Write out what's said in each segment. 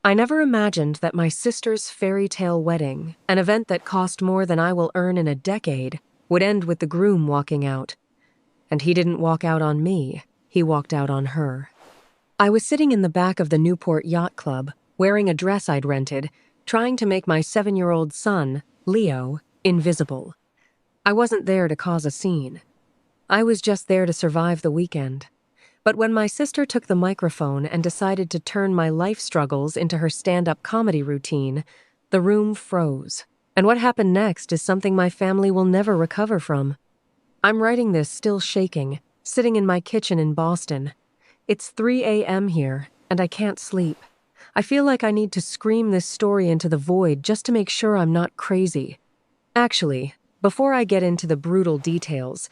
I never imagined that my sister's fairy tale wedding, an event that cost more than I will earn in a decade, would end with the groom walking out. And he didn't walk out on me, he walked out on her. I was sitting in the back of the Newport Yacht Club, wearing a dress I'd rented, trying to make my 7-year-old son, Leo, invisible. I wasn't there to cause a scene. I was just there to survive the weekend. But when my sister took the microphone and decided to turn my life struggles into her stand-up comedy routine, the room froze. And what happened next is something my family will never recover from. I'm writing this still shaking, sitting in my kitchen in Boston. It's 3 a.m. here, and I can't sleep. I feel like I need to scream this story into the void just to make sure I'm not crazy. Actually, before I get into the brutal details,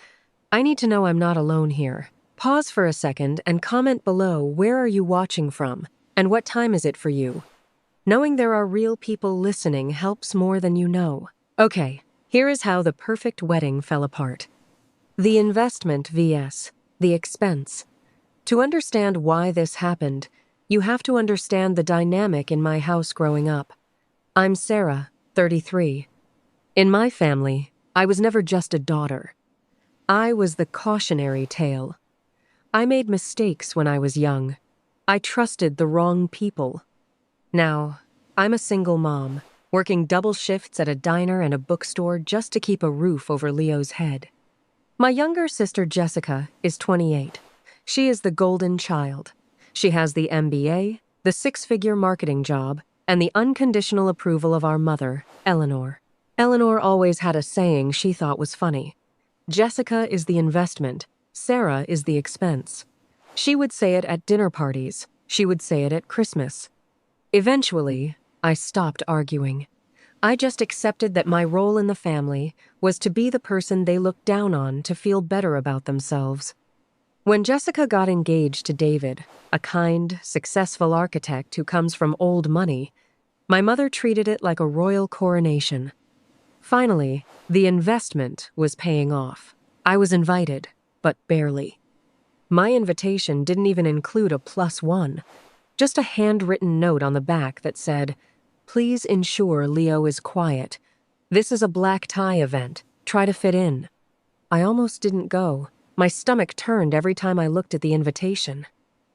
I need to know I'm not alone here. Pause for a second and comment below where are you watching from, and what time is it for you? Knowing there are real people listening helps more than you know. Okay, here is how the perfect wedding fell apart. The investment vs. the expense. To understand why this happened, you have to understand the dynamic in my house growing up. I'm Sarah, 33. In my family, I was never just a daughter. I was the cautionary tale. I made mistakes when I was young. I trusted the wrong people. Now, I'm a single mom, working double shifts at a diner and a bookstore just to keep a roof over Leo's head. My younger sister Jessica is 28. She is the golden child. She has the MBA, the 6-figure marketing job, and the unconditional approval of our mother, Eleanor. Eleanor always had a saying she thought was funny. Jessica is the investment. Sarah is the expense. She would say it at dinner parties. She would say it at Christmas. Eventually, I stopped arguing. I just accepted that my role in the family was to be the person they looked down on to feel better about themselves. When Jessica got engaged to David, a kind, successful architect who comes from old money, my mother treated it like a royal coronation. Finally, the investment was paying off. I was invited, but barely. My invitation didn't even include a +1, just a handwritten note on the back that said, "Please ensure Leo is quiet. This is a black tie event. Try to fit in." I almost didn't go. My stomach turned every time I looked at the invitation.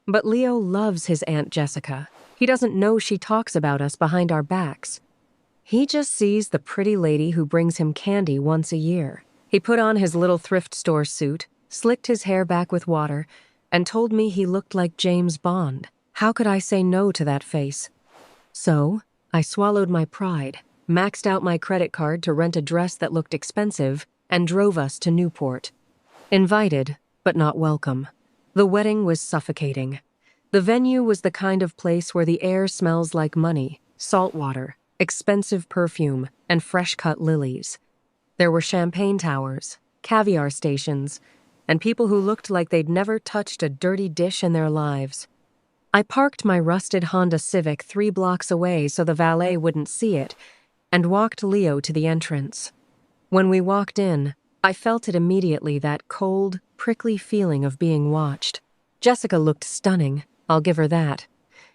But Leo loves his Aunt Jessica. He doesn't know she talks about us behind our backs. He just sees the pretty lady who brings him candy once a year. He put on his little thrift store suit, slicked his hair back with water, and told me he looked like James Bond. How could I say no to that face? So, I swallowed my pride, maxed out my credit card to rent a dress that looked expensive, and drove us to Newport. Invited, but not welcome. The wedding was suffocating. The venue was the kind of place where the air smells like money, salt water, expensive perfume, and fresh-cut lilies. There were champagne towers, caviar stations, and people who looked like they'd never touched a dirty dish in their lives. I parked my rusted Honda Civic 3 blocks away so the valet wouldn't see it, and walked Leo to the entrance. When we walked in, I felt it immediately, that cold, prickly feeling of being watched. Jessica looked stunning, I'll give her that.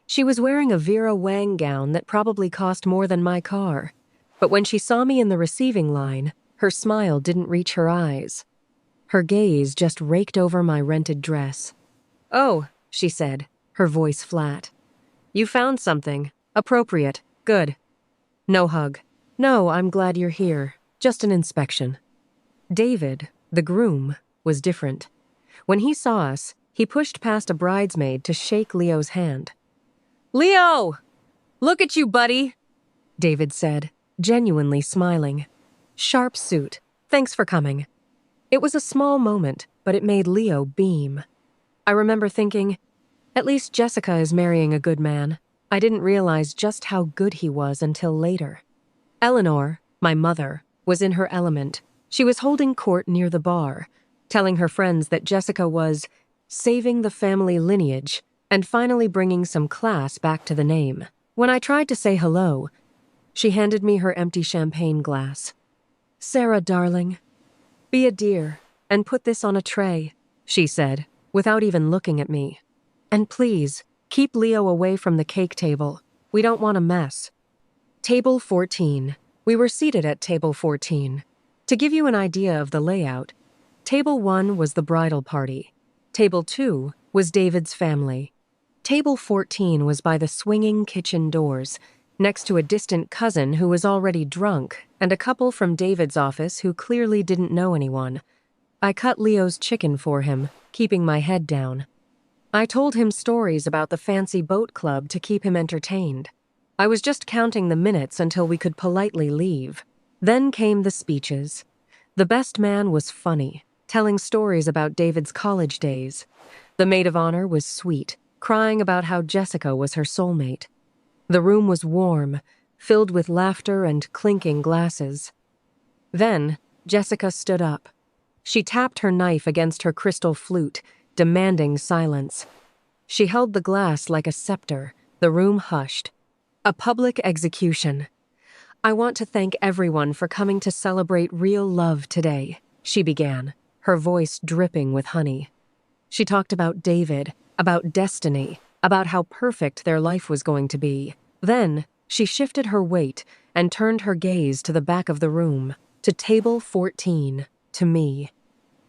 She was wearing a Vera Wang gown that probably cost more than my car. But when she saw me in the receiving line, her smile didn't reach her eyes. Her gaze just raked over my rented dress. "Oh," she said, her voice flat. "You found something. Appropriate. Good." No hug. "No, I'm glad you're here. Just an inspection." David, the groom, was different. When he saw us, he pushed past a bridesmaid to shake Leo's hand. "Leo! Look at you, buddy!" David said, genuinely smiling. "Sharp suit. Thanks for coming." It was a small moment, but it made Leo beam. I remember thinking, at least Jessica is marrying a good man. I didn't realize just how good he was until later. Eleanor, my mother, was in her element. She was holding court near the bar, telling her friends that Jessica was saving the family lineage and finally bringing some class back to the name. When I tried to say hello, she handed me her empty champagne glass. "Sarah, darling, be a dear and put this on a tray," she said, without even looking at me. "And please, keep Leo away from the cake table. We don't want a mess. Table 14. We were seated at table 14. To give you an idea of the layout, table 1 was the bridal party. Table 2 was David's family. Table 14 was by the swinging kitchen doors, next to a distant cousin who was already drunk and a couple from David's office who clearly didn't know anyone. I cut Leo's chicken for him, keeping my head down. I told him stories about the fancy boat club to keep him entertained. I was just counting the minutes until we could politely leave. Then came the speeches. The best man was funny, telling stories about David's college days. The maid of honor was sweet, crying about how Jessica was her soulmate. The room was warm, filled with laughter and clinking glasses. Then, Jessica stood up. She tapped her knife against her crystal flute, demanding silence. She held the glass like a scepter. The room hushed. A public execution. I want to thank everyone for coming to celebrate real love today, she began, her voice dripping with honey. She talked about David, about destiny, about how perfect their life was going to be. Then, she shifted her weight and turned her gaze to the back of the room, to table 14, to me.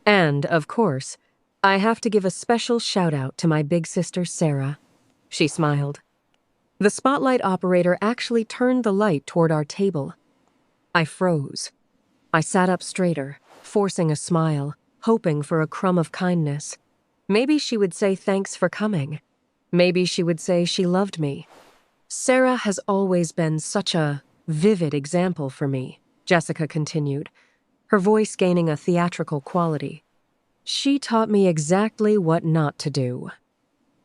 And, of course, I have to give a special shout-out to my big sister Sarah. She smiled. The spotlight operator actually turned the light toward our table. I froze. I sat up straighter, forcing a smile, hoping for a crumb of kindness. Maybe she would say thanks for coming. Maybe she would say she loved me. Sarah has always been such a vivid example for me, Jessica continued, her voice gaining a theatrical quality. She taught me exactly what not to do.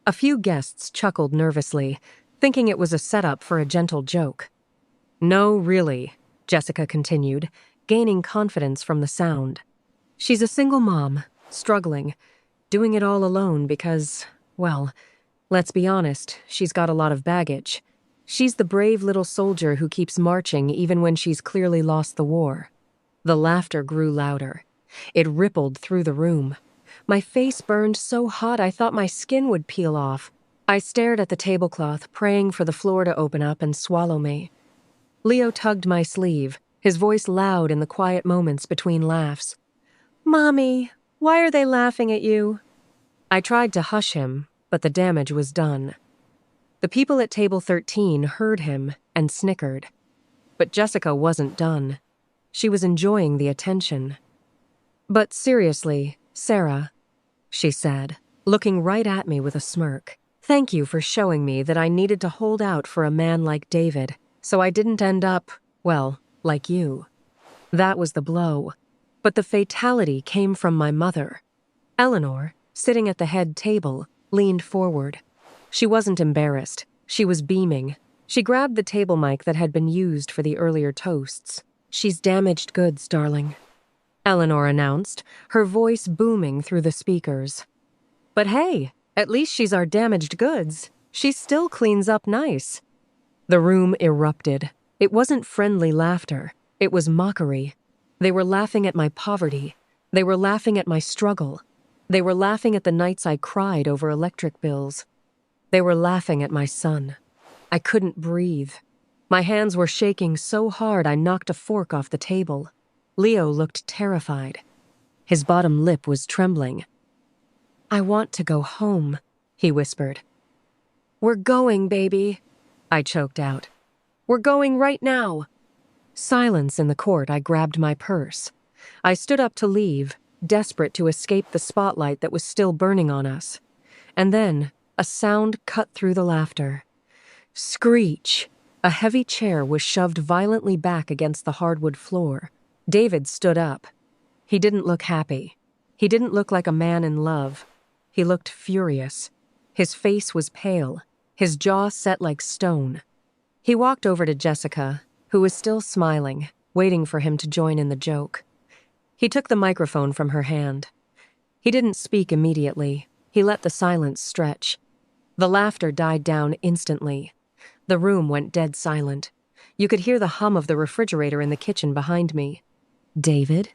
A few guests chuckled nervously, thinking it was a setup for a gentle joke. No, really, Jessica continued, gaining confidence from the sound. She's a single mom, struggling, doing it all alone because, well, let's be honest, she's got a lot of baggage. She's the brave little soldier who keeps marching even when she's clearly lost the war. The laughter grew louder. It rippled through the room. My face burned so hot I thought my skin would peel off. I stared at the tablecloth, praying for the floor to open up and swallow me. Leo tugged my sleeve, his voice loud in the quiet moments between laughs. "Mommy, why are they laughing at you?" I tried to hush him, but the damage was done. The people at table 13 heard him and snickered. But Jessica wasn't done. She was enjoying the attention. "But seriously, Sarah," she said, looking right at me with a smirk, "thank you for showing me that I needed to hold out for a man like David, so I didn't end up, well, like you. That was the blow. But the fatality came from my mother." Eleanor, sitting at the head table, leaned forward. She wasn't embarrassed. She was beaming. She grabbed the table mic that had been used for the earlier toasts. "She's damaged goods, darling," Eleanor announced, her voice booming through the speakers. "But hey, at least she's our damaged goods. She still cleans up nice." The room erupted. It wasn't friendly laughter. It was mockery. They were laughing at my poverty. They were laughing at my struggle. They were laughing at the nights I cried over electric bills. They were laughing at my son. I couldn't breathe. My hands were shaking so hard I knocked a fork off the table. Leo looked terrified. His bottom lip was trembling. "I want to go home," he whispered. "We're going, baby," I choked out. "We're going right now." Silence in the court. I grabbed my purse. I stood up to leave, desperate to escape the spotlight that was still burning on us. And then, a sound cut through the laughter. Screech! A heavy chair was shoved violently back against the hardwood floor. David stood up. He didn't look happy. He didn't look like a man in love. He looked furious. His face was pale, his jaw set like stone. He walked over to Jessica, who was still smiling, waiting for him to join in the joke. He took the microphone from her hand. He didn't speak immediately. He let the silence stretch. The laughter died down instantly. The room went dead silent. You could hear the hum of the refrigerator in the kitchen behind me. "David?"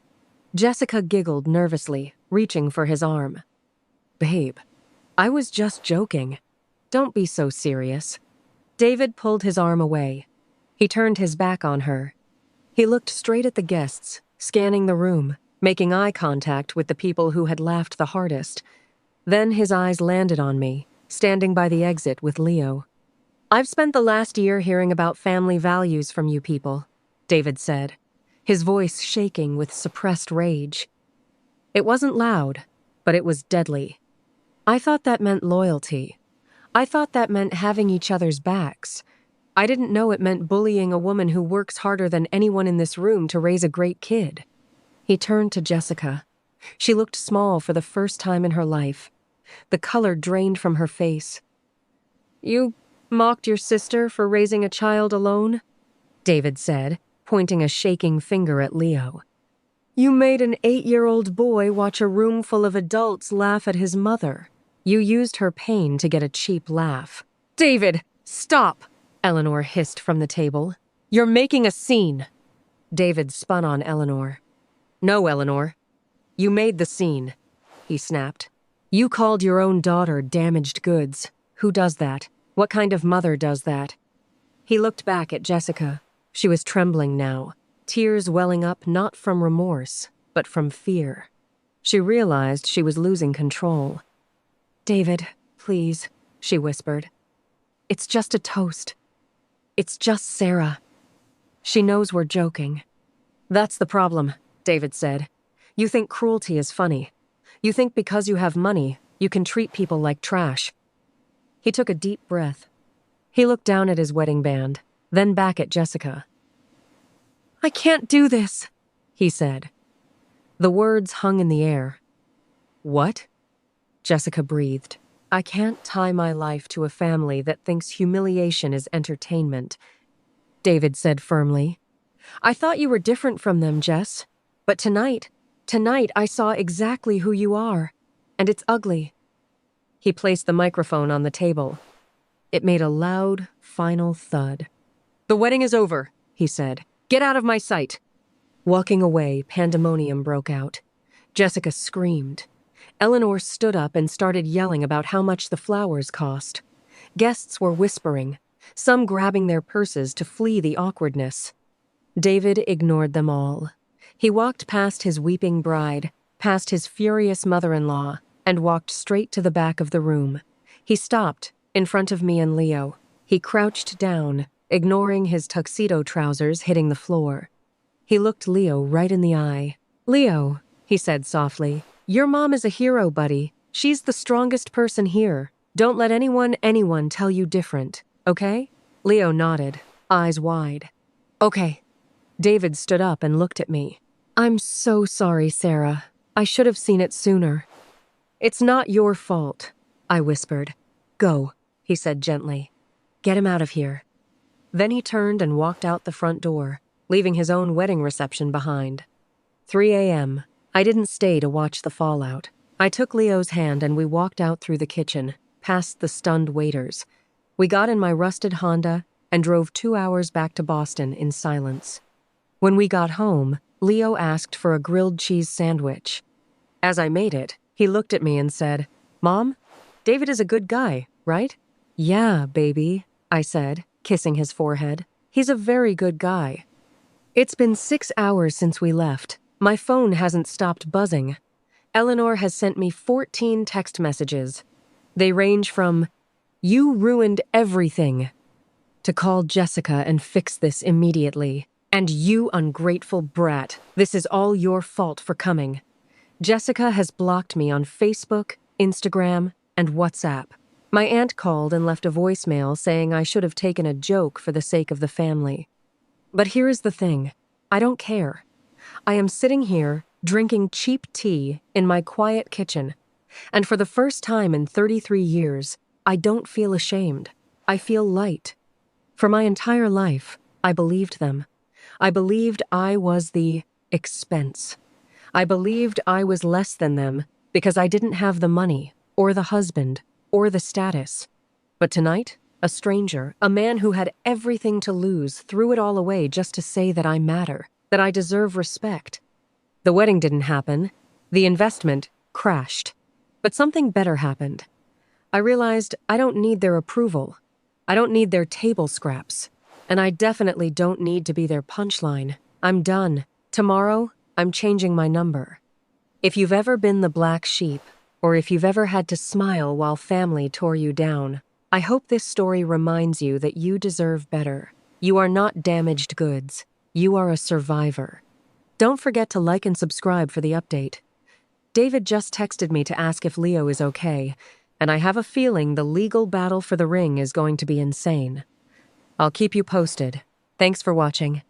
Jessica giggled nervously, reaching for his arm. "Babe, I was just joking. Don't be so serious." David pulled his arm away. He turned his back on her. He looked straight at the guests, scanning the room, making eye contact with the people who had laughed the hardest. Then his eyes landed on me, standing by the exit with Leo. "I've spent the last year hearing about family values from you people," David said, his voice shaking with suppressed rage. It wasn't loud, but it was deadly. I thought that meant loyalty. I thought that meant having each other's backs. I didn't know it meant bullying a woman who works harder than anyone in this room to raise a great kid. He turned to Jessica. She looked small for the first time in her life. The color drained from her face. "You mocked your sister for raising a child alone?" David said, pointing a shaking finger at Leo. "You made an 8-year-old boy watch a room full of adults laugh at his mother. You used her pain to get a cheap laugh." "David, stop!" Eleanor hissed from the table. "You're making a scene." David spun on Eleanor. "No, Eleanor. You made the scene," he snapped. "You called your own daughter damaged goods. Who does that? What kind of mother does that?" He looked back at Jessica. She was trembling now, tears welling up not from remorse, but from fear. She realized she was losing control. "David, please," she whispered. "It's just a toast. It's just Sarah. She knows we're joking." "That's the problem," David said. "You think cruelty is funny. You think because you have money, you can treat people like trash." He took a deep breath. He looked down at his wedding band, then back at Jessica. "I can't do this," he said. The words hung in the air. "What?" Jessica breathed. "I can't tie my life to a family that thinks humiliation is entertainment," David said firmly. "I thought you were different from them, Jess. But tonight I saw exactly who you are, and it's ugly." He placed the microphone on the table. It made a loud, final thud. "The wedding is over," he said. "Get out of my sight." Walking away, pandemonium broke out. Jessica screamed. Eleanor stood up and started yelling about how much the flowers cost. Guests were whispering, some grabbing their purses to flee the awkwardness. David ignored them all. He walked past his weeping bride, past his furious mother-in-law, and walked straight to the back of the room. He stopped, in front of me and Leo. He crouched down, ignoring his tuxedo trousers hitting the floor. He looked Leo right in the eye. "Leo," he said softly, "your mom is a hero, buddy. She's the strongest person here. Don't let anyone tell you different, okay?" Leo nodded, eyes wide. "Okay." David stood up and looked at me. "I'm so sorry, Sarah. I should have seen it sooner." "It's not your fault," I whispered. "Go," he said gently. "Get him out of here." Then he turned and walked out the front door, leaving his own wedding reception behind. 3 a.m. I didn't stay to watch the fallout. I took Leo's hand and we walked out through the kitchen, past the stunned waiters. We got in my rusted Honda and drove 2 hours back to Boston in silence. When we got home, Leo asked for a grilled cheese sandwich. As I made it, he looked at me and said, "Mom, David is a good guy, right?" "Yeah, baby," I said, kissing his forehead. "He's a very good guy." It's been 6 hours since we left. My phone hasn't stopped buzzing. Eleanor has sent me 14 text messages. They range from, "You ruined everything," to "Call Jessica and fix this immediately," and "You ungrateful brat, this is all your fault for coming." Jessica has blocked me on Facebook, Instagram, and WhatsApp. My aunt called and left a voicemail saying I should have taken a joke for the sake of the family. But here is the thing. I don't care. I am sitting here, drinking cheap tea in my quiet kitchen, and for the first time in 33 years, I don't feel ashamed. I feel light. For my entire life, I believed them. I believed I was the expense. I believed I was less than them because I didn't have the money, or the husband, or the status. But tonight, a stranger, a man who had everything to lose, threw it all away just to say that I matter, that I deserve respect. The wedding didn't happen. The investment crashed. But something better happened. I realized I don't need their approval. I don't need their table scraps. And I definitely don't need to be their punchline. I'm done. Tomorrow, I'm changing my number. If you've ever been the black sheep, or if you've ever had to smile while family tore you down, I hope this story reminds you that you deserve better. You are not damaged goods. You are a survivor. Don't forget to like and subscribe for the update. David just texted me to ask if Leo is okay, and I have a feeling the legal battle for the ring is going to be insane. I'll keep you posted. Thanks for watching.